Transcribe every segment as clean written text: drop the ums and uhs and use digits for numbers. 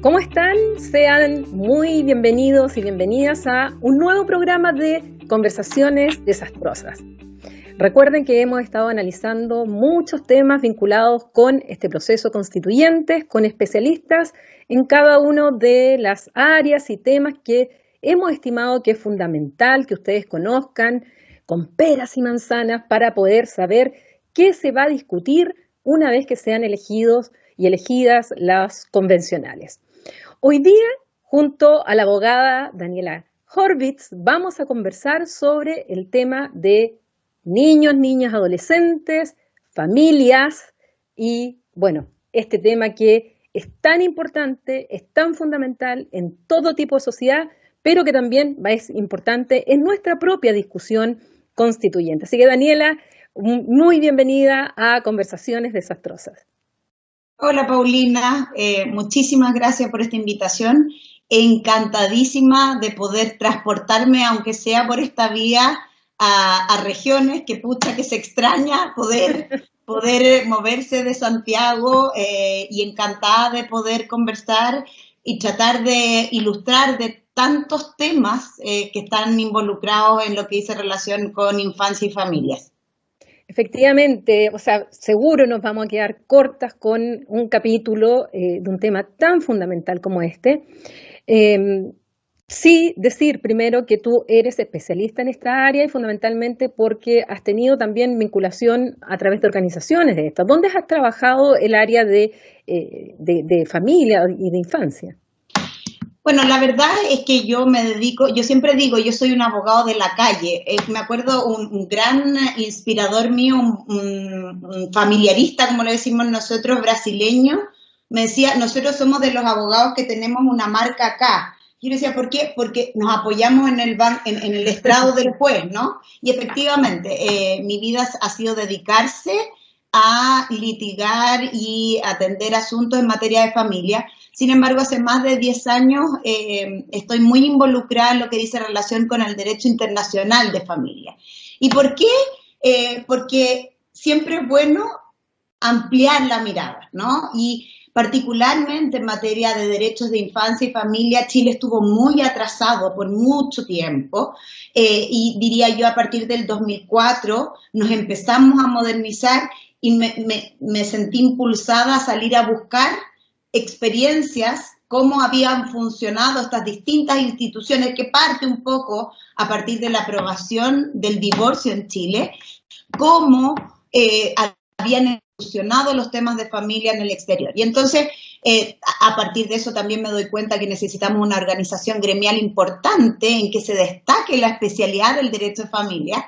¿Cómo están? Sean muy bienvenidos y bienvenidas a un nuevo programa de Conversaciones Desastrosas. Recuerden que hemos estado analizando muchos temas vinculados con este proceso constituyente, con especialistas en cada una de las áreas y temas que hemos estimado que es fundamental que ustedes conozcan con peras y manzanas para poder saber qué se va a discutir una vez que sean elegidos y elegidas las convencionales. Hoy día, junto a la abogada Daniela Horvitz, vamos a conversar sobre el tema de niños, niñas, adolescentes, familias y, bueno, este tema que es tan importante, es tan fundamental en todo tipo de sociedad, pero que también es importante en nuestra propia discusión constituyente. Así que, Daniela, muy bienvenida a Conversaciones Desastrosas. Hola Paulina, muchísimas gracias por esta invitación. Encantadísima de poder transportarme, aunque sea por esta vía, a regiones que pucha que se extraña poder moverse de Santiago y encantada de poder conversar y tratar de ilustrar de tantos temas que están involucrados en lo que dice relación con infancia y familias. Efectivamente, o sea, seguro nos vamos a quedar cortas con un capítulo de un tema tan fundamental como este. Sí, decir primero que tú eres especialista en esta área y fundamentalmente porque has tenido también vinculación a través de organizaciones de estas. ¿Dónde has trabajado el área de familia y de infancia? Bueno, la verdad es que yo me dedico, yo siempre digo, yo soy un abogado de la calle. Me acuerdo un gran inspirador mío, un familiarista, como le decimos nosotros, brasileño, me decía, nosotros somos de los abogados que tenemos una marca acá. Y yo decía, ¿por qué? Porque nos apoyamos en el estrado del juez, ¿no? Y efectivamente, mi vida ha sido dedicarse a litigar y atender asuntos en materia de familia. Sin embargo, hace más de 10 años estoy muy involucrada en lo que dice relación con el derecho internacional de familia. ¿Y por qué? Porque siempre es bueno ampliar la mirada, ¿no? Y particularmente en materia de derechos de infancia y familia, Chile estuvo muy atrasado por mucho tiempo y diría yo a partir del 2004 nos empezamos a modernizar y me sentí impulsada a salir a buscar experiencias, cómo habían funcionado estas distintas instituciones, que parte un poco a partir de la aprobación del divorcio en Chile, cómo habían evolucionado los temas de familia en el exterior. Y entonces, a partir de eso también me doy cuenta que necesitamos una organización gremial importante en que se destaque la especialidad del derecho de familia.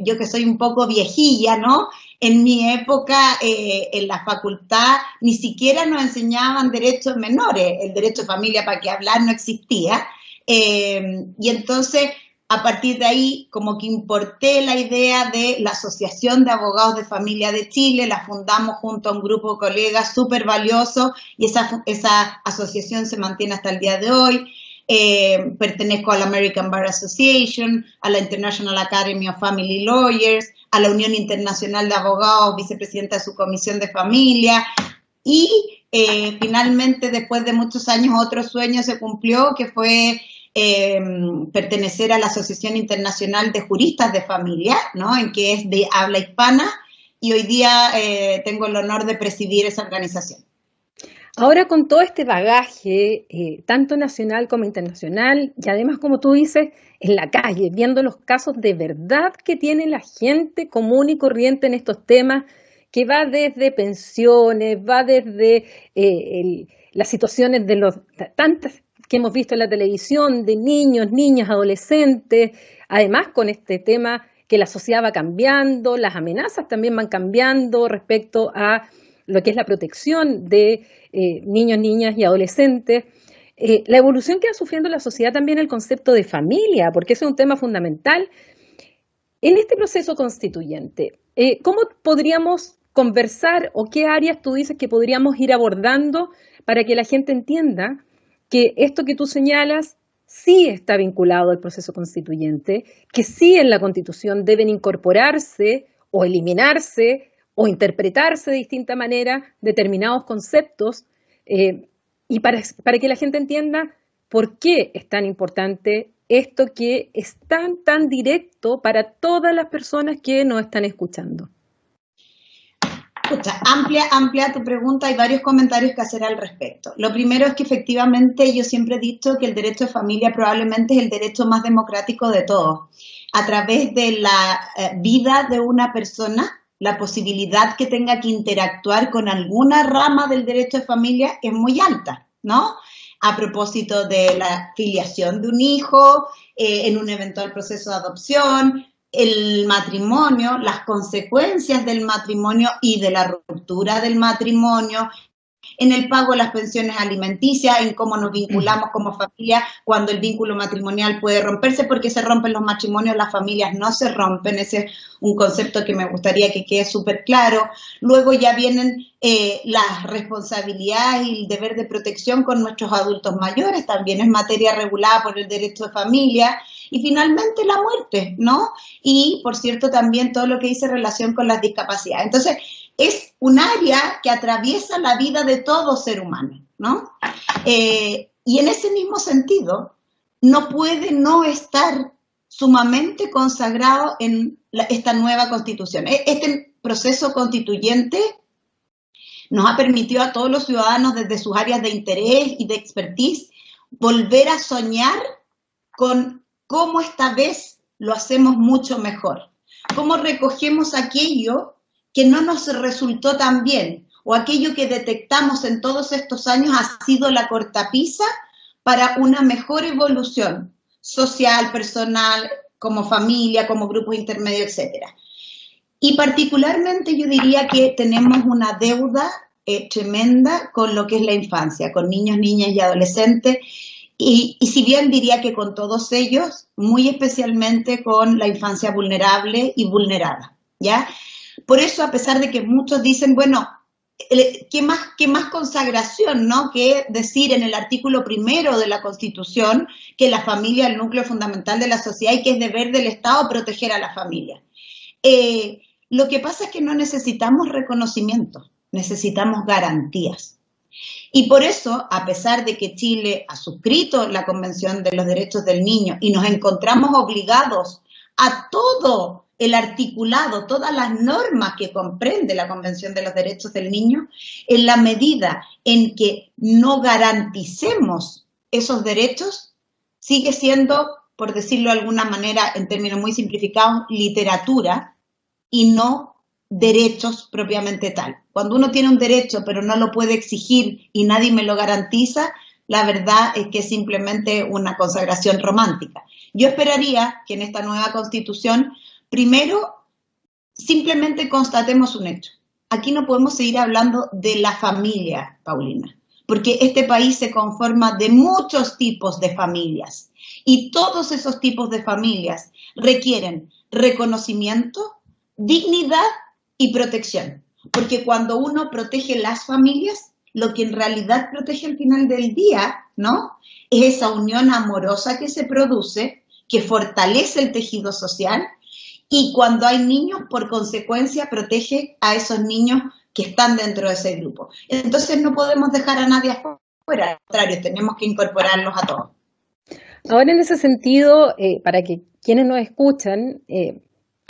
Yo que soy un poco viejilla, ¿no? En mi época, en la facultad, ni siquiera nos enseñaban derechos menores. El derecho de familia, para qué hablar, no existía. Y entonces, a partir de ahí, como que importé la idea de la Asociación de Abogados de Familia de Chile, la fundamos junto a un grupo de colegas súper valioso y esa asociación se mantiene hasta el día de hoy. Pertenezco a la American Bar Association, a la International Academy of Family Lawyers, a la Unión Internacional de Abogados, vicepresidenta de su comisión de familia, y finalmente, después de muchos años, otro sueño se cumplió, que fue pertenecer a la Asociación Internacional de Juristas de Familia, ¿no? En que es de habla hispana, y hoy día tengo el honor de presidir esa organización. Ahora con todo este bagaje, tanto nacional como internacional, y además, como tú dices, en la calle, viendo los casos de verdad que tiene la gente común y corriente en estos temas, que va desde pensiones, va desde las situaciones de tantas que hemos visto en la televisión, de niños, niñas, adolescentes, además con este tema que la sociedad va cambiando, las amenazas también van cambiando respecto a lo que es la protección de niños, niñas y adolescentes. La evolución que va sufriendo la sociedad también el concepto de familia, porque ese es un tema fundamental. En este proceso constituyente, ¿cómo podríamos conversar o qué áreas tú dices que podríamos ir abordando para que la gente entienda que esto que tú señalas sí está vinculado al proceso constituyente, que sí en la Constitución deben incorporarse o eliminarse o interpretarse de distinta manera determinados conceptos Y para que la gente entienda por qué es tan importante esto que es tan directo para todas las personas que nos están escuchando. Escucha, amplia tu pregunta, hay varios comentarios que hacer al respecto. Lo primero es que efectivamente yo siempre he dicho que el derecho de familia probablemente es el derecho más democrático de todos. A través de la vida de una persona, la posibilidad que tenga que interactuar con alguna rama del derecho de familia es muy alta, ¿no? A propósito de la filiación de un hijo, en un eventual proceso de adopción, el matrimonio, las consecuencias del matrimonio y de la ruptura del matrimonio, en el pago de las pensiones alimenticias, en cómo nos vinculamos como familia cuando el vínculo matrimonial puede romperse, porque se rompen los matrimonios, las familias no se rompen. Ese es un concepto que me gustaría que quede súper claro. Luego ya vienen las responsabilidades y el deber de protección con nuestros adultos mayores, también es materia regulada por el derecho de familia. Y finalmente la muerte, ¿no? Y, por cierto, también todo lo que dice relación con las discapacidades. Entonces, es un área que atraviesa la vida de todo ser humano, ¿no? Y en ese mismo sentido, no puede no estar sumamente consagrado en esta nueva Constitución. Este proceso constituyente nos ha permitido a todos los ciudadanos, desde sus áreas de interés y de expertise, volver a soñar con cómo esta vez lo hacemos mucho mejor, cómo recogemos aquello que no nos resultó tan bien, o aquello que detectamos en todos estos años ha sido la cortapisa para una mejor evolución social, personal, como familia, como grupos intermedios, etcétera. Y particularmente yo diría que tenemos una deuda tremenda con lo que es la infancia, con niños, niñas y adolescentes, y si bien diría que con todos ellos, muy especialmente con la infancia vulnerable y vulnerada, ¿ya? Por eso, a pesar de que muchos dicen, bueno, ¿qué más consagración, ¿no? Que decir en el artículo 1 de la Constitución que la familia es el núcleo fundamental de la sociedad y que es deber del Estado proteger a la familia. Lo que pasa es que no necesitamos reconocimiento, necesitamos garantías. Y por eso, a pesar de que Chile ha suscrito la Convención de los Derechos del Niño y nos encontramos obligados a todo el articulado, todas las normas que comprende la Convención de los Derechos del Niño, en la medida en que no garanticemos esos derechos, sigue siendo, por decirlo de alguna manera, en términos muy simplificados, literatura y no derechos propiamente tal. Cuando uno tiene un derecho pero no lo puede exigir y nadie me lo garantiza, la verdad es que es simplemente una consagración romántica. Yo esperaría que en esta nueva Constitución, primero, simplemente constatemos un hecho. Aquí no podemos seguir hablando de la familia, Paulina, porque este país se conforma de muchos tipos de familias y todos esos tipos de familias requieren reconocimiento, dignidad y protección, porque cuando uno protege las familias, lo que en realidad protege al final del día, ¿no? Es esa unión amorosa que se produce, que fortalece el tejido social, y cuando hay niños, por consecuencia, protege a esos niños que están dentro de ese grupo. Entonces no podemos dejar a nadie afuera, al contrario, tenemos que incorporarlos a todos. Ahora, en ese sentido, para que quienes nos escuchan,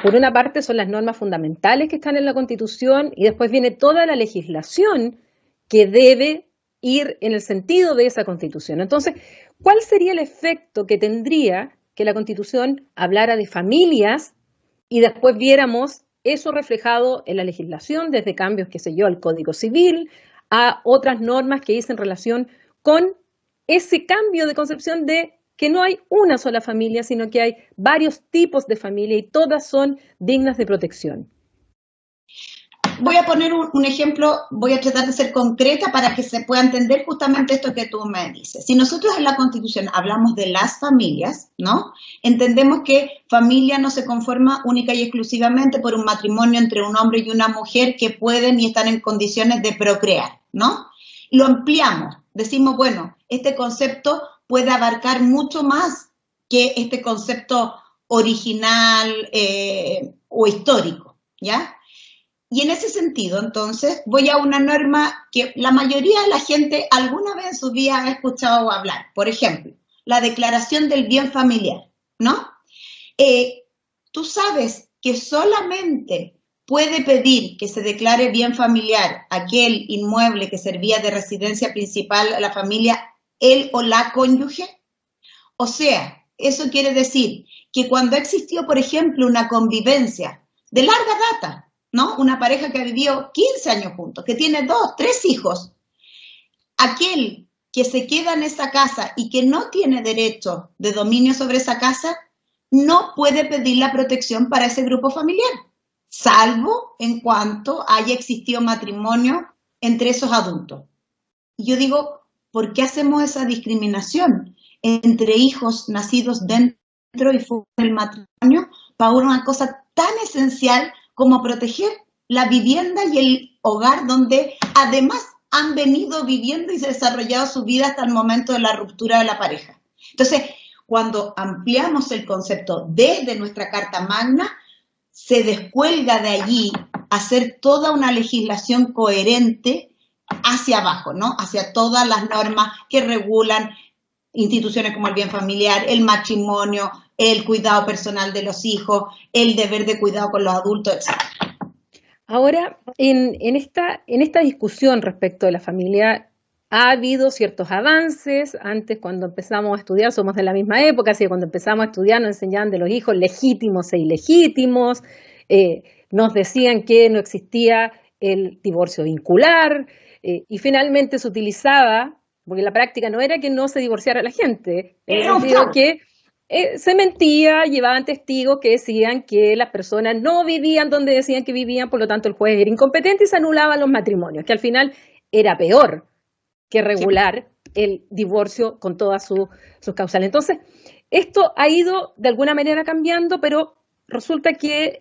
por una parte son las normas fundamentales que están en la Constitución y después viene toda la legislación que debe ir en el sentido de esa Constitución. Entonces, ¿cuál sería el efecto que tendría que la Constitución hablara de familias y después viéramos eso reflejado en la legislación, desde cambios, qué sé yo, al Código Civil, a otras normas que dicen relación con ese cambio de concepción de que no hay una sola familia, sino que hay varios tipos de familia y todas son dignas de protección? Voy a poner un ejemplo, voy a tratar de ser concreta para que se pueda entender justamente esto que tú me dices. Si nosotros en la Constitución hablamos de las familias, ¿no? Entendemos que familia no se conforma única y exclusivamente por un matrimonio entre un hombre y una mujer que pueden y están en condiciones de procrear, ¿no? Lo ampliamos, decimos, bueno, este concepto puede abarcar mucho más que este concepto original o histórico, ¿ya? Y en ese sentido, entonces, voy a una norma que la mayoría de la gente alguna vez en su vida ha escuchado hablar. Por ejemplo, la declaración del bien familiar, ¿no? Tú sabes que solamente puede pedir que se declare bien familiar aquel inmueble que servía de residencia principal a la familia, él o la cónyuge. O sea, eso quiere decir que cuando existió, por ejemplo, una convivencia de larga data, ¿no? Una pareja que ha vivido 15 años juntos, que tiene 2, 3 hijos, aquel que se queda en esa casa y que no tiene derecho de dominio sobre esa casa, no puede pedir la protección para ese grupo familiar, salvo en cuanto haya existido matrimonio entre esos adultos. Y yo digo, ¿por qué hacemos esa discriminación entre hijos nacidos dentro y fuera del matrimonio para una cosa tan esencial como proteger la vivienda y el hogar donde además han venido viviendo y desarrollado su vida hasta el momento de la ruptura de la pareja? Entonces, cuando ampliamos el concepto desde nuestra Carta Magna, se descuelga de allí hacer toda una legislación coherente hacia abajo, ¿no? Hacia todas las normas que regulan instituciones como el bien familiar, el matrimonio, el cuidado personal de los hijos, el deber de cuidado con los adultos, etc. Ahora, en esta discusión respecto de la familia, ha habido ciertos avances. Antes, cuando empezamos a estudiar, somos de la misma época, así que cuando empezamos a estudiar nos enseñaban de los hijos legítimos e ilegítimos, nos decían que no existía el divorcio vincular, y finalmente se utilizaba, porque la práctica no era que no se divorciara la gente, en el sentido que se mentía, llevaban testigos que decían que las personas no vivían donde decían que vivían, por lo tanto el juez era incompetente y se anulaban los matrimonios, que al final era peor que regular el divorcio con todas sus causales. Entonces, esto ha ido de alguna manera cambiando, pero resulta que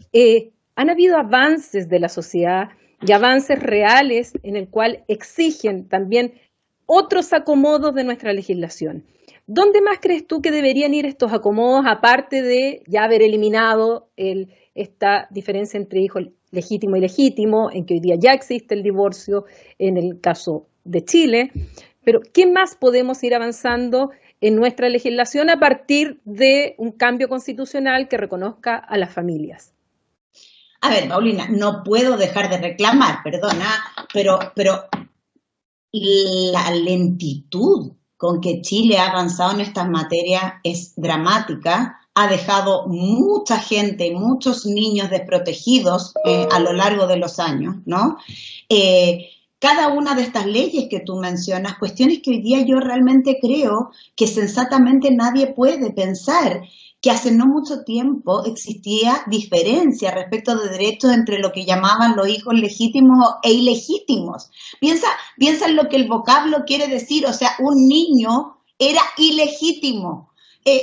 han habido avances de la sociedad y avances reales en el cual exigen también otros acomodos de nuestra legislación. ¿Dónde más crees tú que deberían ir estos acomodos, aparte de ya haber eliminado esta diferencia entre hijo legítimo y ilegítimo, en que hoy día ya existe el divorcio en el caso de Chile? Pero ¿qué más podemos ir avanzando en nuestra legislación a partir de un cambio constitucional que reconozca a las familias? A ver, Paulina, no puedo dejar de reclamar, perdona, pero la lentitud con que Chile ha avanzado en estas materias es dramática. Ha dejado mucha gente, muchos niños desprotegidos a lo largo de los años, ¿no? Cada una de estas leyes que tú mencionas, cuestiones que hoy día yo realmente creo que sensatamente nadie puede pensar, que hace no mucho tiempo existía diferencia respecto de derechos entre lo que llamaban los hijos legítimos e ilegítimos. Piensa en lo que el vocablo quiere decir, o sea, un niño era ilegítimo.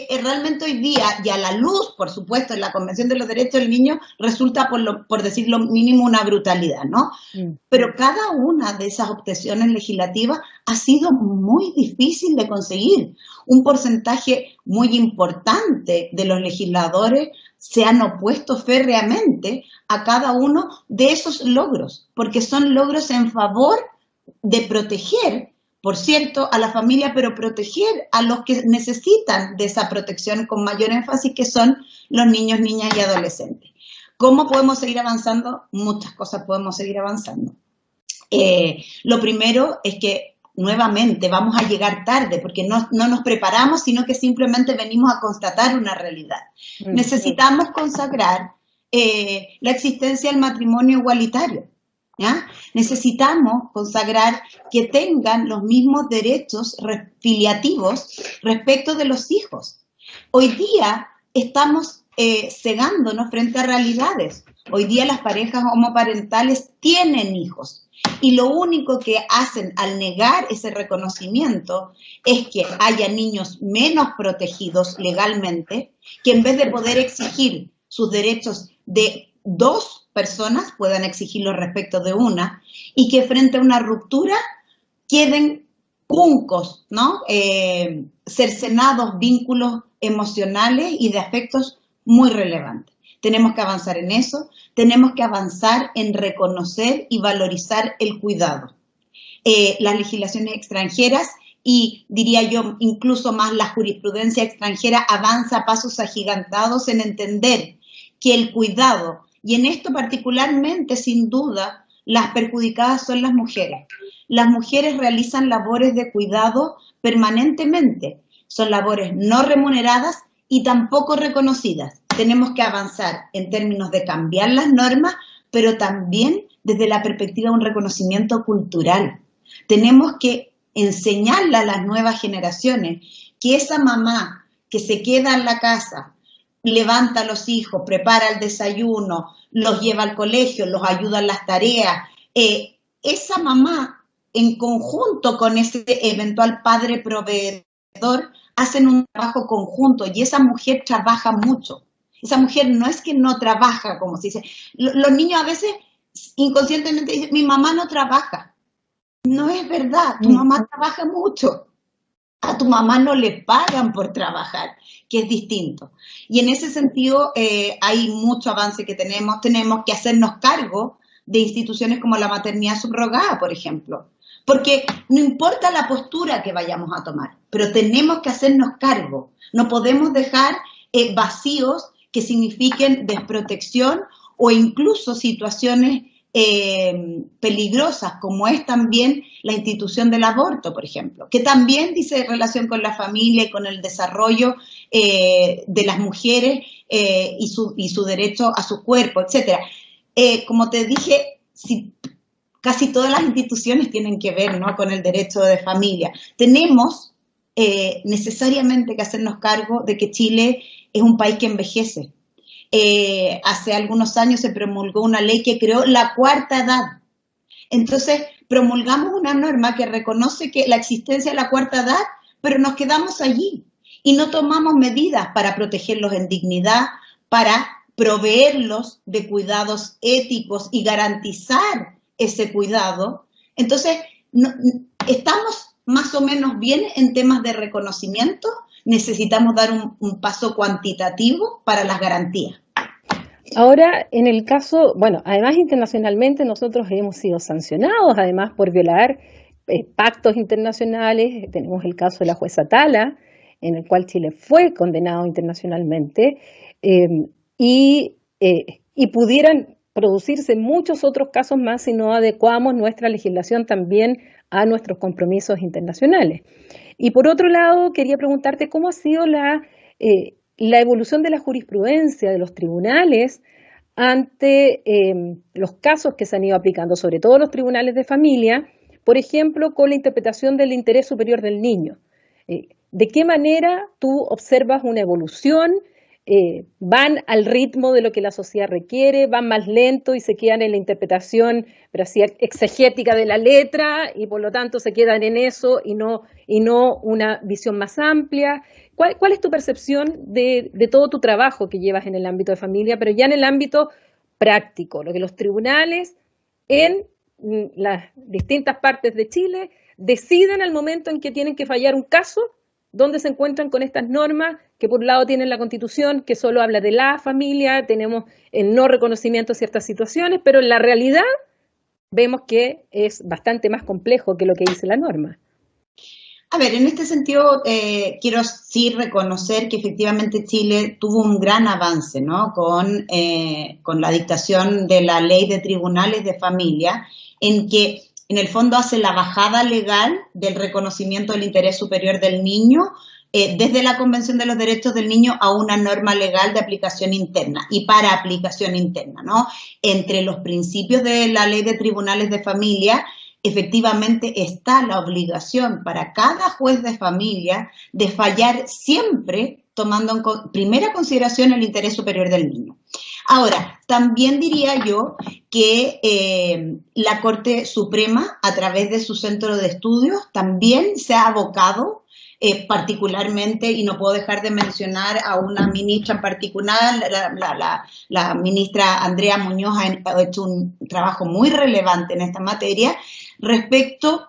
Realmente hoy día, y a la luz, por supuesto, en la Convención de los Derechos del Niño, resulta, por decir lo mínimo, una brutalidad, ¿no? Pero cada una de esas obtenciones legislativas ha sido muy difícil de conseguir. Un porcentaje muy importante de los legisladores se han opuesto férreamente a cada uno de esos logros, porque son logros en favor de proteger, por cierto, a la familia, pero proteger a los que necesitan de esa protección con mayor énfasis, que son los niños, niñas y adolescentes. ¿Cómo podemos seguir avanzando? Muchas cosas podemos seguir avanzando. Lo primero es que nuevamente vamos a llegar tarde porque no nos preparamos, sino que simplemente venimos a constatar una realidad. Necesitamos consagrar la existencia del matrimonio igualitario. ¿Ya? Necesitamos consagrar que tengan los mismos derechos filiativos respecto de los hijos. Hoy día estamos cegándonos frente a realidades. Hoy día las parejas homoparentales tienen hijos y lo único que hacen al negar ese reconocimiento es que haya niños menos protegidos legalmente, que en vez de poder exigir sus derechos de 2 personas puedan exigirlo respecto de una, y que frente a una ruptura queden cuncos, ¿no? Cercenados vínculos emocionales y de afectos muy relevantes. tenemos que avanzar en eso, tenemos que avanzar en reconocer y valorizar el cuidado. Las legislaciones extranjeras y diría yo incluso más la jurisprudencia extranjera avanza a pasos agigantados en entender que el cuidado, y en esto particularmente sin duda las perjudicadas son las mujeres. Las mujeres realizan labores de cuidado permanentemente, son labores no remuneradas y tampoco reconocidas. Tenemos que avanzar en términos de cambiar las normas, pero también desde la perspectiva de un reconocimiento cultural. Tenemos que enseñarle a las nuevas generaciones que esa mamá que se queda en la casa, levanta a los hijos, prepara el desayuno, los lleva al colegio, los ayuda en las tareas, esa mamá en conjunto con ese eventual padre proveedor hacen un trabajo conjunto y esa mujer trabaja mucho. Esa mujer no es que no trabaja, como se dice. Los niños a veces inconscientemente dicen, mi mamá no trabaja. No es verdad, tu mamá trabaja mucho. A tu mamá no le pagan por trabajar, que es distinto. Y en ese sentido hay mucho avance que tenemos que hacernos cargo de instituciones como la maternidad subrogada, por ejemplo. Porque no importa la postura que vayamos a tomar, pero tenemos que hacernos cargo. No podemos dejar vacíos que signifiquen desprotección o incluso situaciones peligrosas, como es también la institución del aborto, por ejemplo, que también dice relación con la familia y con el desarrollo de las mujeres y su derecho a su cuerpo, etcétera. Como te dije, casi todas las instituciones tienen que ver, ¿no?, con el derecho de familia. Tenemos necesariamente que hacernos cargo de que Chile es un país que envejece. Hace algunos años se promulgó una ley que creó la cuarta edad. Entonces, promulgamos una norma que reconoce que la existencia de la cuarta edad, pero nos quedamos allí y no tomamos medidas para protegerlos en dignidad, para proveerlos de cuidados éticos y garantizar ese cuidado. Entonces, estamos más o menos bien en temas de reconocimiento, necesitamos dar un paso cuantitativo para las garantías. Ahora, en el caso, bueno, además internacionalmente nosotros hemos sido sancionados, además por violar pactos internacionales. Tenemos el caso de la jueza Tala, en el cual Chile fue condenado internacionalmente, y pudieran producirse muchos otros casos más si no adecuamos nuestra legislación también a nuestros compromisos internacionales. Y por otro lado, quería preguntarte cómo ha sido la evolución de la jurisprudencia de los tribunales ante los casos que se han ido aplicando, sobre todo los tribunales de familia, por ejemplo, con la interpretación del interés superior del niño. ¿De qué manera tú observas una evolución? ¿Van al ritmo de lo que la sociedad requiere? ¿Van más lento y se quedan en la interpretación, pero así exegética de la letra, y por lo tanto se quedan en eso y no una visión más amplia? ¿Cuál es tu percepción de todo tu trabajo que llevas en el ámbito de familia, pero ya en el ámbito práctico, lo que los tribunales en las distintas partes de Chile deciden al momento en que tienen que fallar un caso, donde se encuentran con estas normas que por un lado tienen la Constitución, que solo habla de la familia, tenemos el no reconocimiento de ciertas situaciones, pero en la realidad vemos que es bastante más complejo que lo que dice la norma? A ver, en este sentido quiero sí reconocer que efectivamente Chile tuvo un gran avance, ¿no?, con la dictación de la Ley de Tribunales de Familia, en que en el fondo hace la bajada legal del reconocimiento del interés superior del niño desde la Convención de los Derechos del Niño a una norma legal de aplicación interna y para aplicación interna, ¿no? Entre los principios de la Ley de Tribunales de Familia, efectivamente está la obligación para cada juez de familia de fallar siempre tomando en primera consideración el interés superior del niño. Ahora, también diría yo que la Corte Suprema, a través de su centro de estudios, también se ha abocado particularmente, y no puedo dejar de mencionar a una ministra en particular, la ministra Andrea Muñoz ha hecho un trabajo muy relevante en esta materia respecto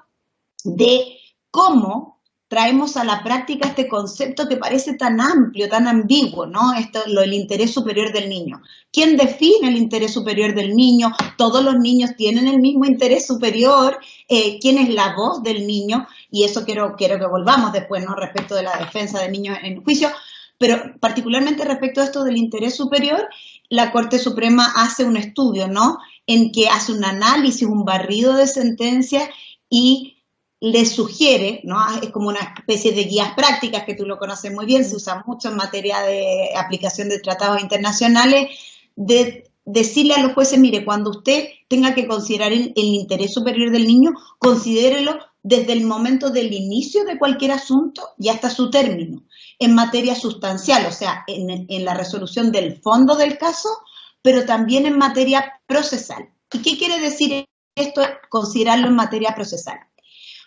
de cómo traemos a la práctica este concepto que parece tan amplio, tan ambiguo, ¿no? El interés superior del niño. ¿Quién define el interés superior del niño? ¿Todos los niños tienen el mismo interés superior? ¿Quién es la voz del niño? Y eso quiero que volvamos después, ¿no? Respecto de la defensa de niños en juicio. Pero particularmente respecto a esto del interés superior, la Corte Suprema hace un estudio, ¿no? En que hace un análisis, un barrido de sentencias y le sugiere, ¿no? Es como una especie de guías prácticas que tú lo conoces muy bien, se usa mucho en materia de aplicación de tratados internacionales, de decirle a los jueces, mire, cuando usted tenga que considerar el interés superior del niño, considérelo desde el momento del inicio de cualquier asunto y hasta su término, en materia sustancial, o sea, en la resolución del fondo del caso, pero también en materia procesal. ¿Y qué quiere decir esto, considerarlo en materia procesal?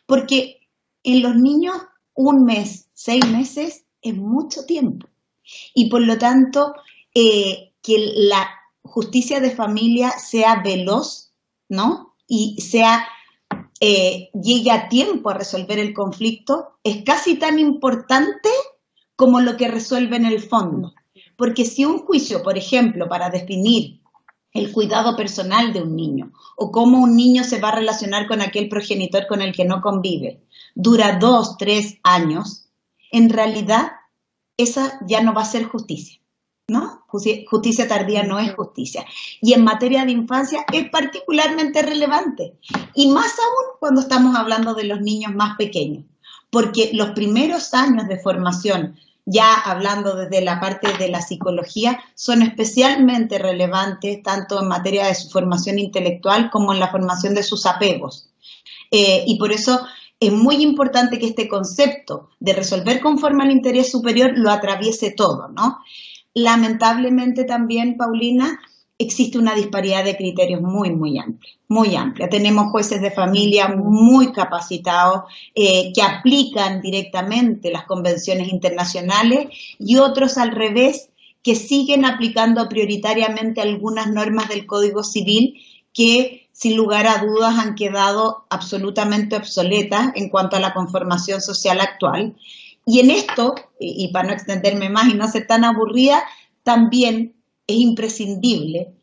Porque en los niños 1 mes, 6 meses es mucho tiempo. Y por lo tanto, que la justicia de familia sea veloz, ¿no? Y llegue a tiempo a resolver el conflicto, es casi tan importante como lo que resuelve en el fondo. Porque si un juicio, por ejemplo, para definir el cuidado personal de un niño o cómo un niño se va a relacionar con aquel progenitor con el que no convive, dura 2, 3 años, en realidad esa ya no va a ser justicia, ¿no? Justicia tardía no es justicia. Y en materia de infancia es particularmente relevante. Y más aún cuando estamos hablando de los niños más pequeños, porque los primeros años de formación, ya hablando desde la parte de la psicología, son especialmente relevantes tanto en materia de su formación intelectual como en la formación de sus apegos. Y por eso es muy importante que este concepto de resolver conforme al interés superior lo atraviese todo, ¿no? Lamentablemente también, Paulina, existe una disparidad de criterios muy, muy amplia, muy amplia. Tenemos jueces de familia muy capacitados que aplican directamente las convenciones internacionales y otros al revés que siguen aplicando prioritariamente algunas normas del Código Civil que sin lugar a dudas han quedado absolutamente obsoletas en cuanto a la conformación social actual. Y en esto, y para no extenderme más y no ser tan aburrida, también es imprescindible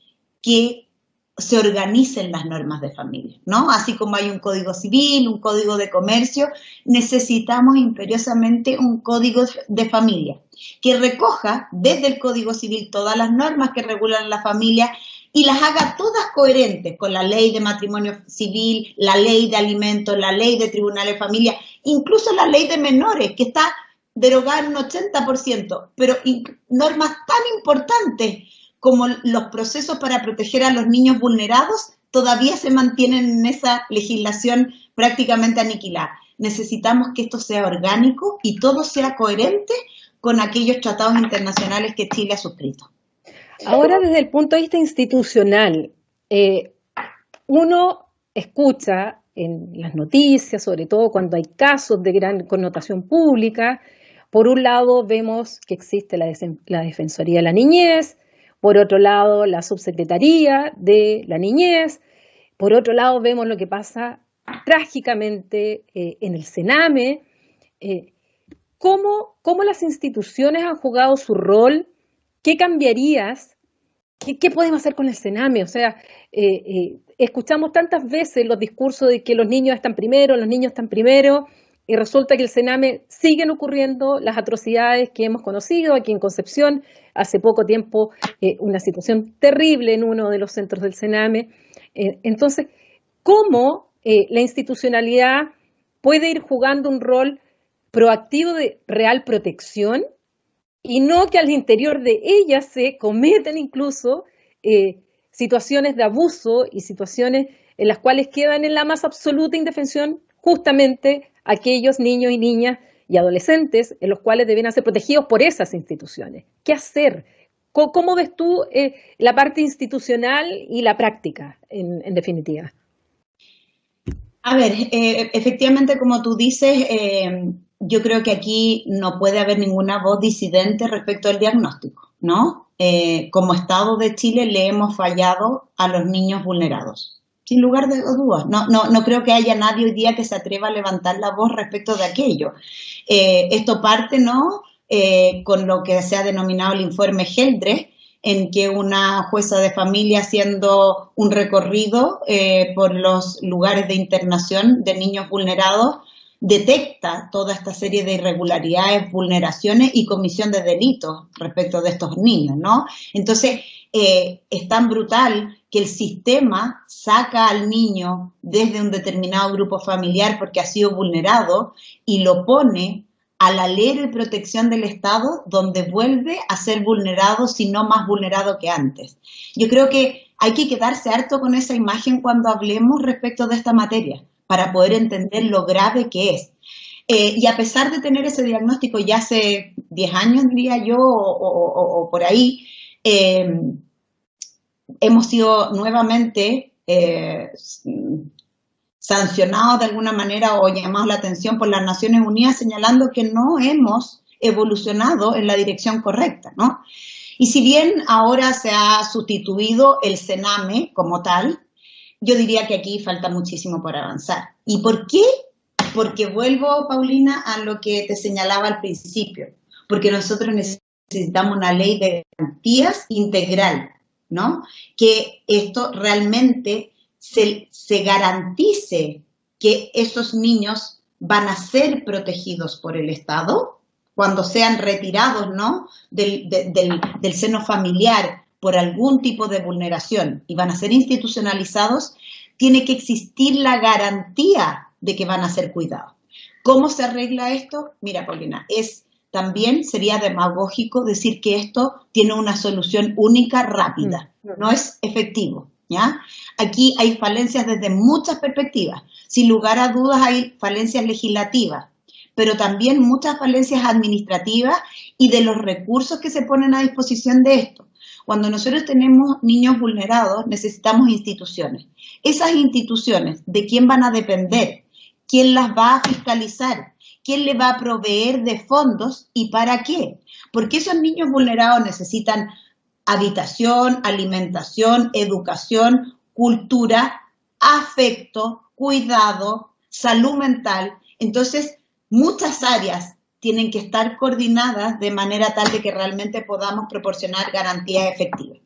que se organicen las normas de familia, ¿no? Así como hay un código civil, un código de comercio, necesitamos imperiosamente un código de familia que recoja desde el código civil todas las normas que regulan la familia y las haga todas coherentes con la ley de matrimonio civil, la ley de alimentos, la ley de tribunales de familia, incluso la ley de menores, que está derogada en un 80%, pero normas tan importantes como los procesos para proteger a los niños vulnerados todavía se mantienen en esa legislación prácticamente aniquilada. Necesitamos que esto sea orgánico y todo sea coherente con aquellos tratados internacionales que Chile ha suscrito. Ahora, desde el punto de vista institucional, uno escucha en las noticias, sobre todo cuando hay casos de gran connotación pública, por un lado vemos que existe la Defensoría de la Niñez, por otro lado la Subsecretaría de la Niñez, por otro lado vemos lo que pasa trágicamente en el CENAME. ¿Cómo las instituciones han jugado su rol? ¿Qué cambiarías? ¿Qué podemos hacer con el CENAME? O sea, escuchamos tantas veces los discursos de que los niños están primero, y resulta que el CENAME siguen ocurriendo las atrocidades que hemos conocido aquí en Concepción. Hace poco tiempo, una situación terrible en uno de los centros del CENAME. Entonces, ¿cómo la institucionalidad puede ir jugando un rol proactivo de real protección y no que al interior de ella se cometen incluso situaciones de abuso y situaciones en las cuales quedan en la más absoluta indefensión justamente aquellos niños y niñas y adolescentes en los cuales deben ser protegidos por esas instituciones? ¿Qué hacer? ¿Cómo ves tú la parte institucional y la práctica, en definitiva? A ver, efectivamente, como tú dices, yo creo que aquí no puede haber ninguna voz disidente respecto al diagnóstico, ¿no? Como Estado de Chile le hemos fallado a los niños vulnerados. sin lugar de dudas. No creo que haya nadie hoy día que se atreva a levantar la voz respecto de aquello. Esto parte, ¿no?, con lo que se ha denominado el informe Heldre, en que una jueza de familia, haciendo un recorrido por los lugares de internación de niños vulnerados, detecta toda esta serie de irregularidades, vulneraciones y comisión de delitos respecto de estos niños, ¿no? Entonces, es tan brutal que el sistema saca al niño desde un determinado grupo familiar porque ha sido vulnerado y lo pone al alero y protección del Estado, donde vuelve a ser vulnerado, si no más vulnerado que antes. Yo creo que hay que quedarse harto con esa imagen cuando hablemos respecto de esta materia, para poder entender lo grave que es. Y a pesar de tener ese diagnóstico ya hace 10 años, diría yo, o por ahí, hemos sido nuevamente sancionados de alguna manera o llamados la atención por las Naciones Unidas, señalando que no hemos evolucionado en la dirección correcta, ¿no? Y si bien ahora se ha sustituido el CENAME como tal, yo diría que aquí falta muchísimo por avanzar. ¿Y por qué? Porque vuelvo, Paulina, a lo que te señalaba al principio, porque nosotros necesitamos una ley de garantías integral, ¿no? Que esto realmente se garantice que esos niños van a ser protegidos por el Estado cuando sean retirados, ¿no?, del seno familiar por algún tipo de vulneración y van a ser institucionalizados, tiene que existir la garantía de que van a ser cuidados. ¿Cómo se arregla esto? Mira, Paulina, también sería demagógico decir que esto tiene una solución única, rápida. No es efectivo, ¿ya? Aquí hay falencias desde muchas perspectivas. Sin lugar a dudas hay falencias legislativas, pero también muchas falencias administrativas y de los recursos que se ponen a disposición de esto. Cuando nosotros tenemos niños vulnerados, necesitamos instituciones. Esas instituciones, ¿de quién van a depender? ¿Quién las va a fiscalizar? ¿Quién le va a proveer de fondos y para qué? Porque esos niños vulnerados necesitan habitación, alimentación, educación, cultura, afecto, cuidado, salud mental. Entonces, muchas áreas tienen que estar coordinadas de manera tal de que realmente podamos proporcionar garantías efectivas.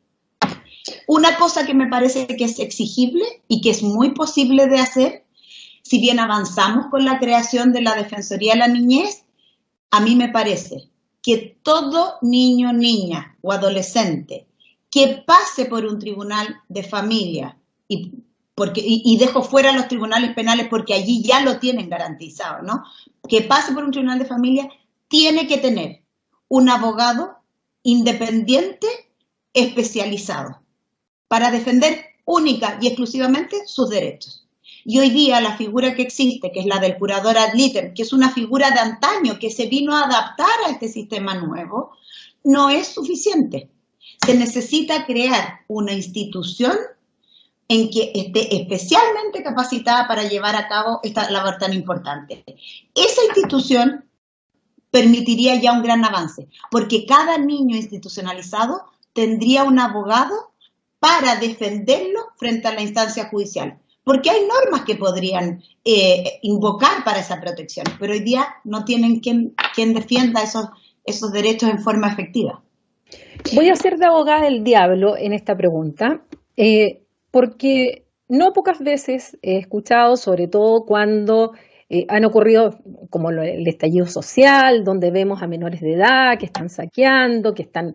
Una cosa que me parece que es exigible y que es muy posible de hacer, si bien avanzamos con la creación de la Defensoría de la Niñez, a mí me parece que todo niño, niña o adolescente que pase por un tribunal de familia, y dejo fuera los tribunales penales porque allí ya lo tienen garantizado, ¿no?, que pase por un tribunal de familia, tiene que tener un abogado independiente especializado para defender única y exclusivamente sus derechos. Y hoy día la figura que existe, que es la del curador ad litem, que es una figura de antaño que se vino a adaptar a este sistema nuevo, no es suficiente. Se necesita crear una institución en que esté especialmente capacitada para llevar a cabo esta labor tan importante. Esa institución permitiría ya un gran avance, porque cada niño institucionalizado tendría un abogado para defenderlo frente a la instancia judicial, porque hay normas que podrían invocar para esa protección, pero hoy día no tienen quien defienda esos derechos en forma efectiva. Voy a ser de abogada del diablo en esta pregunta, porque no pocas veces he escuchado, sobre todo cuando han ocurrido como el estallido social, donde vemos a menores de edad que están saqueando, que están,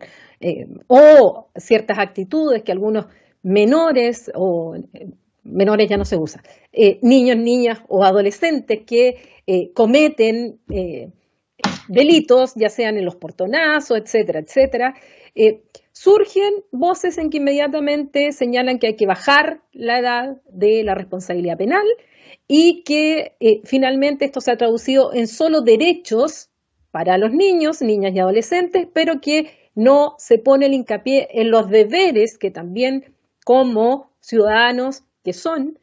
o ciertas actitudes que algunos menores, o menores ya no se usa, niños, niñas o adolescentes que cometen delitos, ya sean en los portonazos, etcétera, etcétera. Surgen voces en que inmediatamente señalan que hay que bajar la edad de la responsabilidad penal y que finalmente esto se ha traducido en solo derechos para los niños, niñas y adolescentes, pero que no se pone el hincapié en los deberes que también como ciudadanos que son,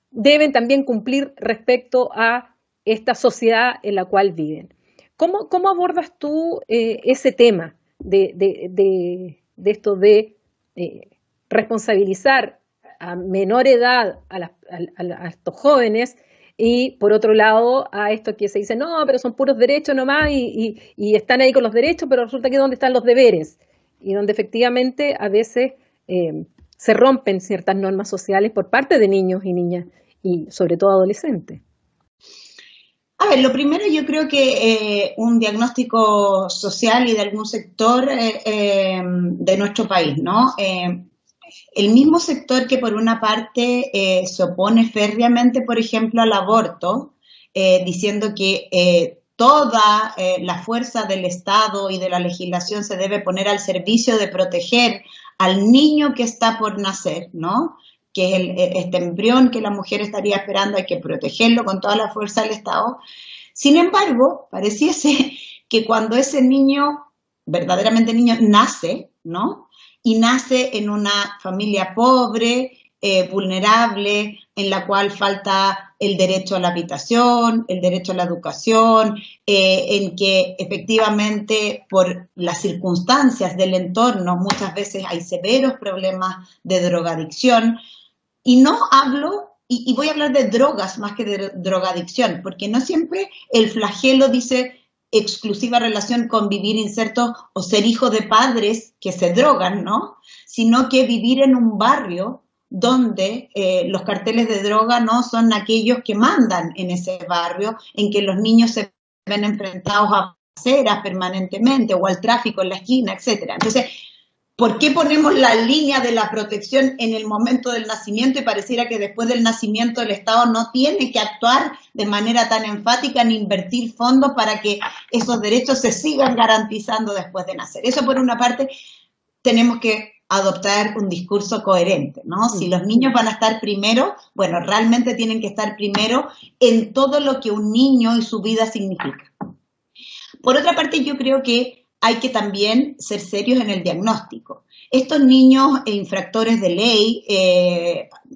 deben también cumplir respecto a esta sociedad en la cual viven. ¿Cómo abordas tú ese tema de esto de responsabilizar a menor edad a estos jóvenes, y por otro lado a esto que se dice, no, pero son puros derechos nomás y están ahí con los derechos, pero resulta que ¿dónde están los deberes? Y donde efectivamente a veces se rompen ciertas normas sociales por parte de niños y niñas y sobre todo adolescentes. A ver, lo primero yo creo que un diagnóstico social y de algún sector de nuestro país, ¿no? El mismo sector que por una parte se opone férreamente, por ejemplo, al aborto, diciendo que toda la fuerza del Estado y de la legislación se debe poner al servicio de proteger al niño que está por nacer, ¿no? Que es este embrión que la mujer estaría esperando, hay que protegerlo con toda la fuerza del Estado. Sin embargo, pareciese que cuando ese niño, verdaderamente niño, nace, ¿no? Y nace en una familia pobre, vulnerable, en la cual falta el derecho a la habitación, el derecho a la educación, en que efectivamente por las circunstancias del entorno muchas veces hay severos problemas de drogadicción. Y no hablo, y voy a hablar de drogas más que de drogadicción, porque no siempre el flagelo dice exclusiva relación con vivir inserto o ser hijo de padres que se drogan, ¿no? Sino que vivir en un barrio donde los carteles de droga no son aquellos que mandan en ese barrio, en que los niños se ven enfrentados a aceras permanentemente o al tráfico en la esquina, etcétera. Entonces, ¿por qué ponemos la línea de la protección en el momento del nacimiento y pareciera que después del nacimiento el Estado no tiene que actuar de manera tan enfática ni invertir fondos para que esos derechos se sigan garantizando después de nacer? Eso por una parte tenemos que adoptar un discurso coherente, ¿no? Si los niños van a estar primero, bueno, realmente tienen que estar primero en todo lo que un niño y su vida significa. Por otra parte, yo creo que hay que también ser serios en el diagnóstico. Estos niños infractores de ley,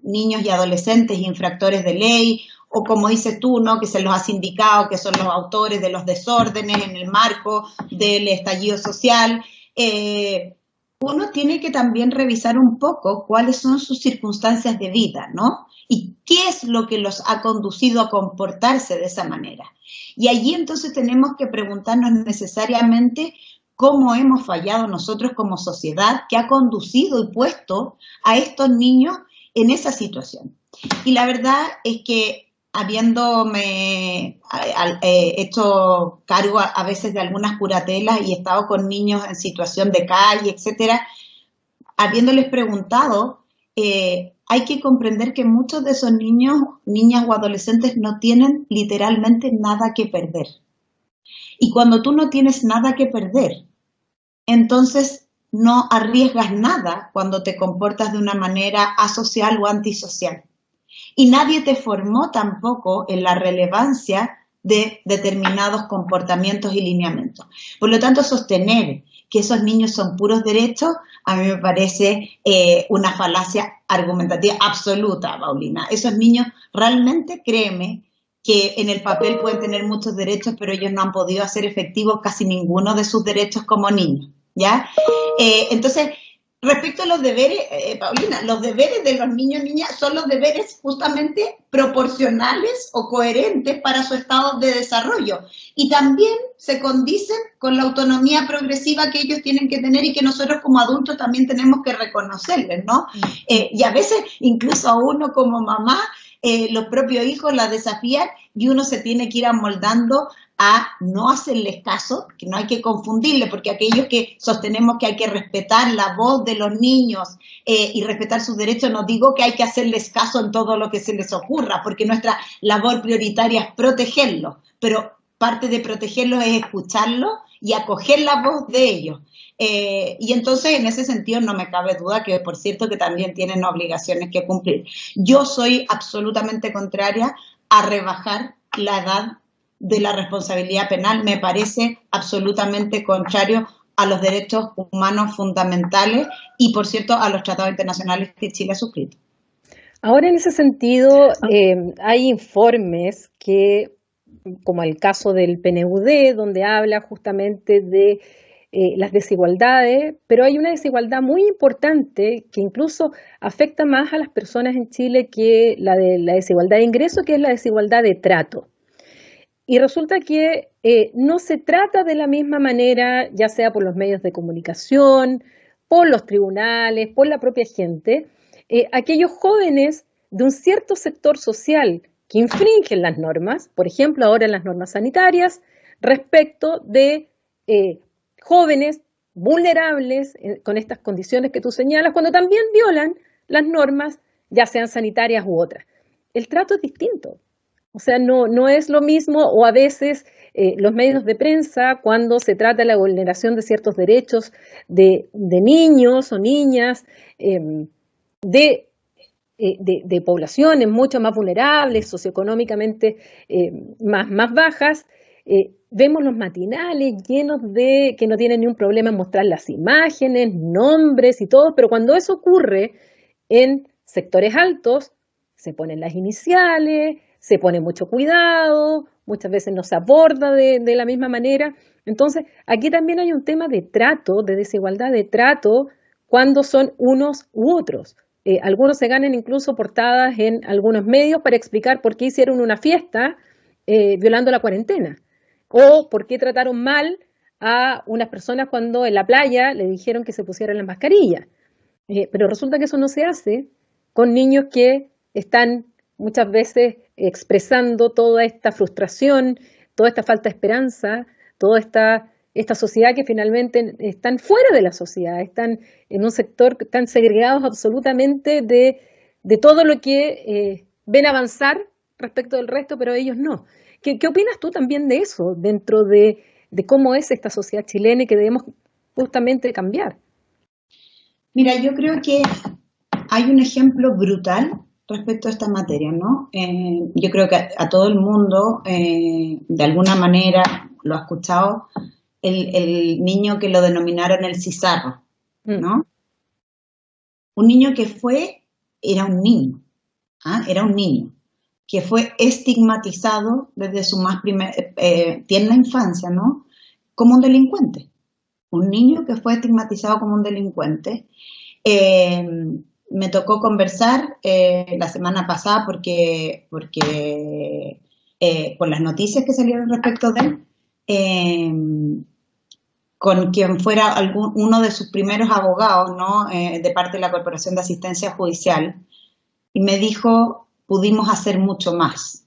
niños y adolescentes infractores de ley, o como dices tú, ¿no? Que se los ha sindicado, que son los autores de los desórdenes en el marco del estallido social, uno tiene que también revisar un poco cuáles son sus circunstancias de vida, ¿no? Y qué es lo que los ha conducido a comportarse de esa manera. Y allí entonces tenemos que preguntarnos necesariamente cómo hemos fallado nosotros como sociedad que ha conducido y puesto a estos niños en esa situación. Y la verdad es que habiéndome hecho cargo a veces de algunas curatelas y he estado con niños en situación de calle, etcétera, habiéndoles preguntado, hay que comprender que muchos de esos niños, niñas o adolescentes no tienen literalmente nada que perder. Y cuando tú no tienes nada que perder, entonces no arriesgas nada cuando te comportas de una manera asocial o antisocial. Y nadie te formó tampoco en la relevancia de determinados comportamientos y lineamientos. Por lo tanto, sostener que esos niños son puros derechos, a mí me parece una falacia argumentativa absoluta, Paulina. Esos niños realmente, créeme, que en el papel pueden tener muchos derechos, pero ellos no han podido hacer efectivos casi ninguno de sus derechos como niños, ¿ya? Entonces, respecto a los deberes, Paulina, los deberes de los niños y niñas son los deberes justamente proporcionales o coherentes para su estado de desarrollo. Y también se condicen con la autonomía progresiva que ellos tienen que tener y que nosotros como adultos también tenemos que reconocerles, ¿no? Y a veces, incluso a uno como mamá, los propios hijos la desafían y uno se tiene que ir amoldando a no hacerles caso, que no hay que confundirle, porque aquellos que sostenemos que hay que respetar la voz de los niños y respetar sus derechos, no digo que hay que hacerles caso en todo lo que se les ocurra, porque nuestra labor prioritaria es protegerlos, pero parte de protegerlos es escucharlos y acoger la voz de ellos. Y entonces en ese sentido no me cabe duda que, por cierto, que también tienen obligaciones que cumplir. Yo soy absolutamente contraria a rebajar la edad de la responsabilidad penal, me parece absolutamente contrario a los derechos humanos fundamentales y, por cierto, a los tratados internacionales que Chile ha suscrito. Ahora, en ese sentido, hay informes que, como el caso del PNUD, donde habla justamente de las desigualdades, pero hay una desigualdad muy importante que incluso afecta más a las personas en Chile que la de la desigualdad de ingreso, que es la desigualdad de trato. Y resulta que no se trata de la misma manera, ya sea por los medios de comunicación, por los tribunales, por la propia gente, aquellos jóvenes de un cierto sector social que infringen las normas, por ejemplo, ahora las normas sanitarias, respecto de jóvenes vulnerables con estas condiciones que tú señalas, cuando también violan las normas, ya sean sanitarias u otras. El trato es distinto. O sea, no es lo mismo, o a veces los medios de prensa, cuando se trata de la vulneración de ciertos derechos de niños o niñas, de poblaciones mucho más vulnerables, socioeconómicamente más bajas, vemos los matinales llenos de que no tienen ni un problema en mostrar las imágenes, nombres y todo, pero cuando eso ocurre en sectores altos, se ponen las iniciales, se pone mucho cuidado, muchas veces no se aborda de la misma manera. Entonces, aquí también hay un tema de trato, de desigualdad de trato, cuando son unos u otros. Algunos se ganan incluso portadas en algunos medios para explicar por qué hicieron una fiesta violando la cuarentena, o por qué trataron mal a unas personas cuando en la playa le dijeron que se pusieran las mascarillas. Pero resulta que eso no se hace con niños que están muchas veces expresando toda esta frustración, toda esta falta de esperanza, toda esta sociedad que finalmente están fuera de la sociedad, están en un sector, están segregados absolutamente de todo lo que ven avanzar respecto del resto, pero ellos no. ¿Qué opinas tú también de eso, dentro de cómo es esta sociedad chilena y que debemos justamente cambiar? Mira, yo creo que hay un ejemplo brutal respecto a esta materia, ¿no? Yo creo que a todo el mundo, de alguna manera, lo ha escuchado, el niño que lo denominaron el cizarro, ¿no? Un niño que era un niño, era un niño, que fue estigmatizado desde su más tierna infancia, ¿no? Como un delincuente. Un niño que fue estigmatizado como un delincuente. Me tocó conversar la semana pasada porque por las noticias que salieron respecto de él, con quien fuera uno de sus primeros abogados, ¿no? De parte de la Corporación de Asistencia Judicial, y me dijo, pudimos hacer mucho más,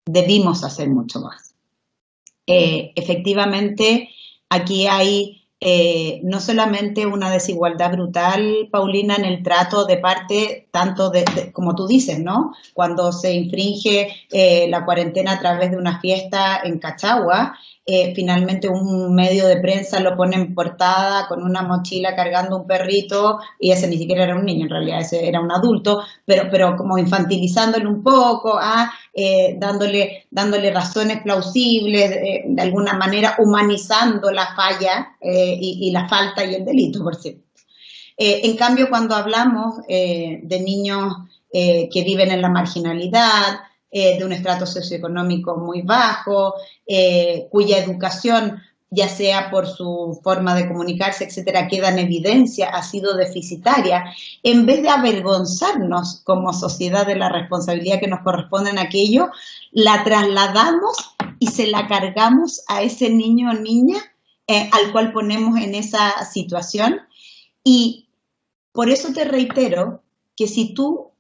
debimos hacer mucho más. Efectivamente, aquí hay no solamente una desigualdad brutal, Paulina, en el trato de parte, tanto como tú dices, ¿no? Cuando se infringe la cuarentena a través de una fiesta en Cachagua, finalmente un medio de prensa lo pone en portada con una mochila cargando un perrito, y ese ni siquiera era un niño, en realidad ese era un adulto, pero como infantilizándole un poco, dándole razones plausibles, de alguna manera humanizando la falla y la falta y el delito, por cierto. En cambio, cuando hablamos de niños que viven en la marginalidad, de un estrato socioeconómico muy bajo, cuya educación, ya sea por su forma de comunicarse, etcétera, queda en evidencia, ha sido deficitaria, en vez de avergonzarnos como sociedad de la responsabilidad que nos corresponde en aquello, la trasladamos y se la cargamos a ese niño o niña al cual ponemos en esa situación. Y por eso te reitero que si tú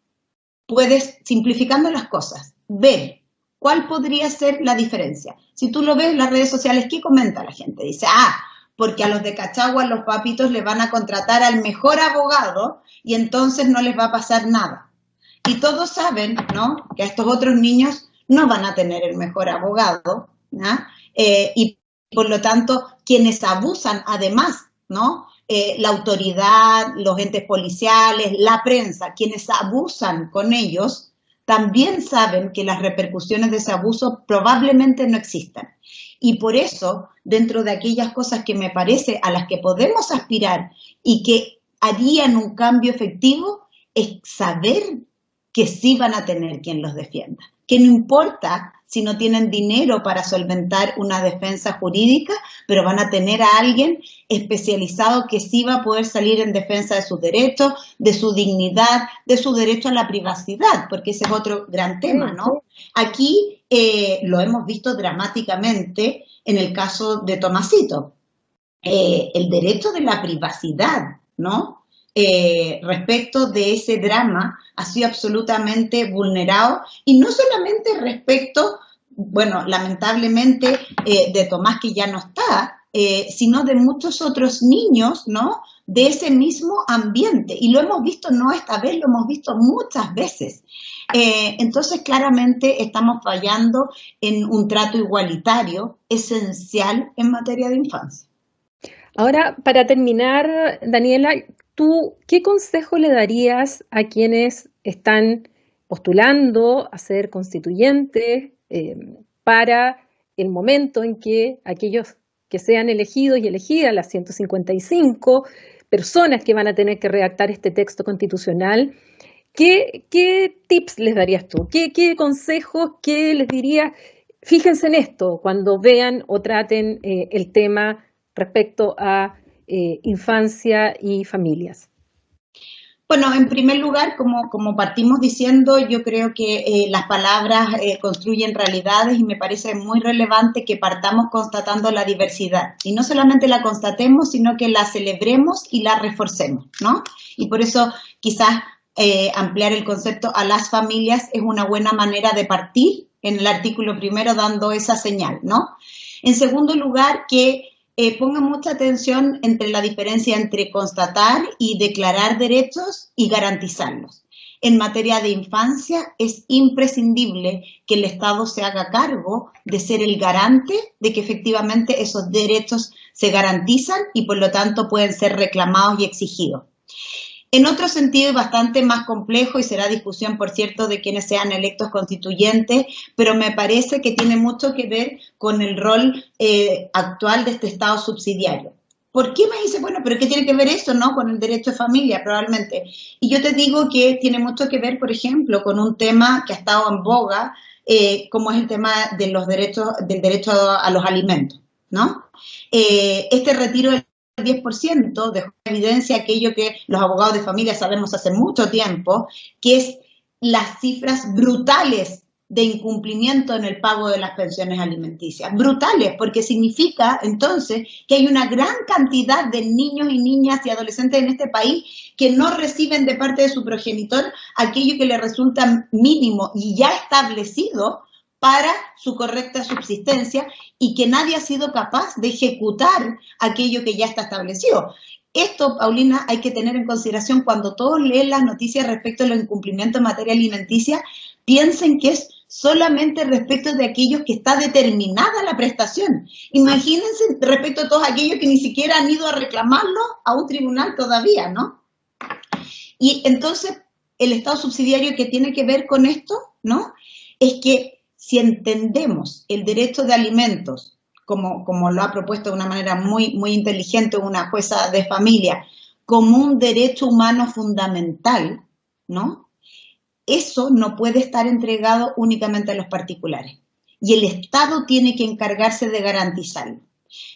puedes, simplificando las cosas, ver cuál podría ser la diferencia. Si tú lo ves en las redes sociales, ¿qué comenta la gente? Dice, porque a los de Cachagua los papitos le van a contratar al mejor abogado y entonces no les va a pasar nada. Y todos saben, ¿no?, que a estos otros niños no van a tener el mejor abogado, ¿no? Y por lo tanto, quienes abusan además, ¿no?, la autoridad, los entes policiales, la prensa, quienes abusan con ellos, también saben que las repercusiones de ese abuso probablemente no existan. Y por eso, dentro de aquellas cosas que me parece a las que podemos aspirar y que harían un cambio efectivo, es saber que sí van a tener quien los defienda, que no importa si no tienen dinero para solventar una defensa jurídica, pero van a tener a alguien especializado que sí va a poder salir en defensa de sus derechos, de su dignidad, de su derecho a la privacidad, porque ese es otro gran tema, ¿no? Aquí lo hemos visto dramáticamente en el caso de Tomasito. El derecho de la privacidad, ¿no? Respecto de ese drama ha sido absolutamente vulnerado, y no solamente respecto, bueno, lamentablemente de Tomás, que ya no está, sino de muchos otros niños, ¿no? De ese mismo ambiente, y lo hemos visto no esta vez, lo hemos visto muchas veces. Entonces claramente estamos fallando en un trato igualitario esencial en materia de infancia. Ahora, para terminar, Daniela, ¿tú qué consejo le darías a quienes están postulando a ser constituyentes para el momento en que aquellos que sean elegidos y elegidas, las 155 personas que van a tener que redactar este texto constitucional, qué tips les darías tú? ¿Qué consejos, qué les dirías? Fíjense en esto cuando vean o traten el tema respecto a infancia y familias. Bueno, en primer lugar, como partimos diciendo, yo creo que las palabras construyen realidades, y me parece muy relevante que partamos constatando la diversidad. Y no solamente la constatemos, sino que la celebremos y la reforcemos, ¿no? Y por eso quizás ampliar el concepto a las familias es una buena manera de partir en el artículo primero, dando esa señal, ¿no? En segundo lugar, que pongan mucha atención entre la diferencia entre constatar y declarar derechos y garantizarlos. En materia de infancia es imprescindible que el Estado se haga cargo de ser el garante de que efectivamente esos derechos se garantizan y por lo tanto pueden ser reclamados y exigidos. En otro sentido, y bastante más complejo, y será discusión, por cierto, de quienes sean electos constituyentes, pero me parece que tiene mucho que ver con el rol actual de este Estado subsidiario. ¿Por qué me dice, bueno, pero qué tiene que ver eso, no, con el derecho de familia? Probablemente. Y yo te digo que tiene mucho que ver, por ejemplo, con un tema que ha estado en boga, como es el tema de los derechos, del derecho a los alimentos, ¿no? Este retiro del 10% dejó en evidencia aquello que los abogados de familia sabemos hace mucho tiempo, que es las cifras brutales de incumplimiento en el pago de las pensiones alimenticias. Brutales, porque significa entonces que hay una gran cantidad de niños y niñas y adolescentes en este país que no reciben de parte de su progenitor aquello que les resulta mínimo y ya establecido para su correcta subsistencia, y que nadie ha sido capaz de ejecutar aquello que ya está establecido. Esto, Paulina, hay que tener en consideración cuando todos leen las noticias respecto a los incumplimientos en materia alimenticia, piensen que es solamente respecto de aquellos que está determinada la prestación. Imagínense respecto a todos aquellos que ni siquiera han ido a reclamarlo a un tribunal todavía, ¿no? Y entonces, el Estado subsidiario que tiene que ver con esto, ¿no? Es que si entendemos el derecho de alimentos, como lo ha propuesto de una manera muy, muy inteligente una jueza de familia, como un derecho humano fundamental, ¿no? Eso no puede estar entregado únicamente a los particulares. Y el Estado tiene que encargarse de garantizarlo.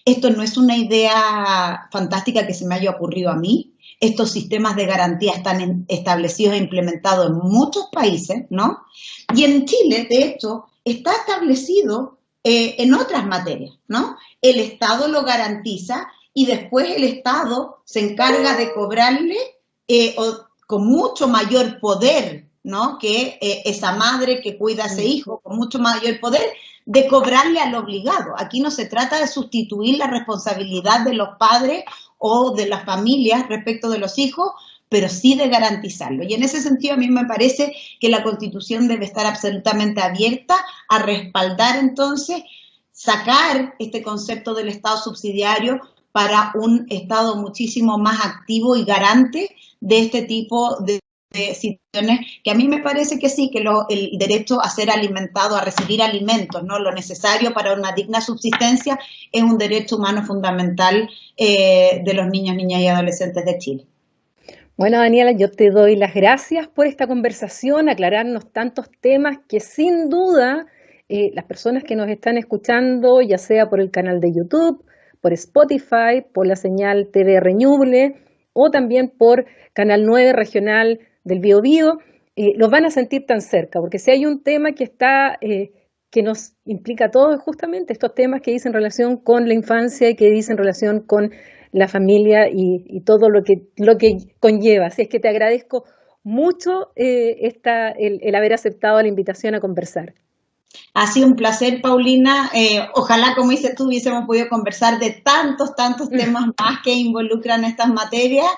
Esto no es una idea fantástica que se me haya ocurrido a mí. Estos sistemas de garantía están establecidos e implementados en muchos países, ¿no? Y en Chile, de hecho, está establecido en otras materias, ¿no? El Estado lo garantiza y después el Estado se encarga de cobrarle con mucho mayor poder, ¿no? Que esa madre que cuida a ese hijo, con mucho mayor poder, de cobrarle al obligado. Aquí no se trata de sustituir la responsabilidad de los padres o de las familias respecto de los hijos, pero sí de garantizarlo. Y en ese sentido a mí me parece que la Constitución debe estar absolutamente abierta a respaldar entonces, sacar este concepto del Estado subsidiario para un Estado muchísimo más activo y garante de este tipo de situaciones, que a mí me parece que sí, que el derecho a ser alimentado, a recibir alimentos, ¿no? Lo necesario para una digna subsistencia, es un derecho humano fundamental de los niños, niñas y adolescentes de Chile. Bueno, Daniela, yo te doy las gracias por esta conversación, aclararnos tantos temas que sin duda las personas que nos están escuchando, ya sea por el canal de YouTube, por Spotify, por la señal TVR Ñuble o también por Canal 9 Regional del Biobío, los van a sentir tan cerca, porque si hay un tema que que nos implica a todos, justamente estos temas que dicen relación con la infancia y que dicen relación con la familia y todo lo que conlleva. Así es que te agradezco mucho el haber aceptado la invitación a conversar. Ha sido un placer, Paulina. Ojalá, como dices tú, hubiésemos podido conversar de tantos temas más que involucran estas materias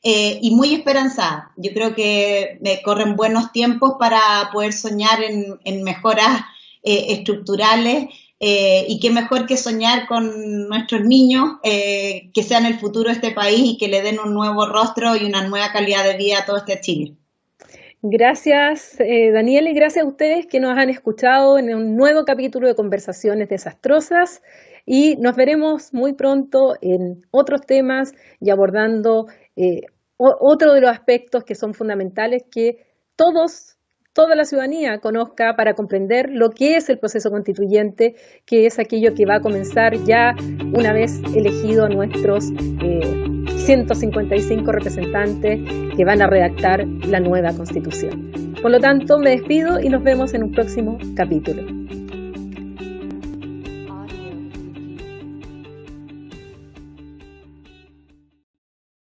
y muy esperanzada. Yo creo que corren buenos tiempos para poder soñar en mejoras estructurales. Y qué mejor que soñar con nuestros niños, que sean el futuro de este país y que le den un nuevo rostro y una nueva calidad de vida a todo este Chile. Gracias, Daniela, y gracias a ustedes que nos han escuchado en un nuevo capítulo de Conversaciones Desastrosas, y nos veremos muy pronto en otros temas y abordando otro de los aspectos que son fundamentales que toda la ciudadanía conozca para comprender lo que es el proceso constituyente, que es aquello que va a comenzar ya una vez elegido a nuestros 155 representantes que van a redactar la nueva Constitución. Por lo tanto, me despido y nos vemos en un próximo capítulo.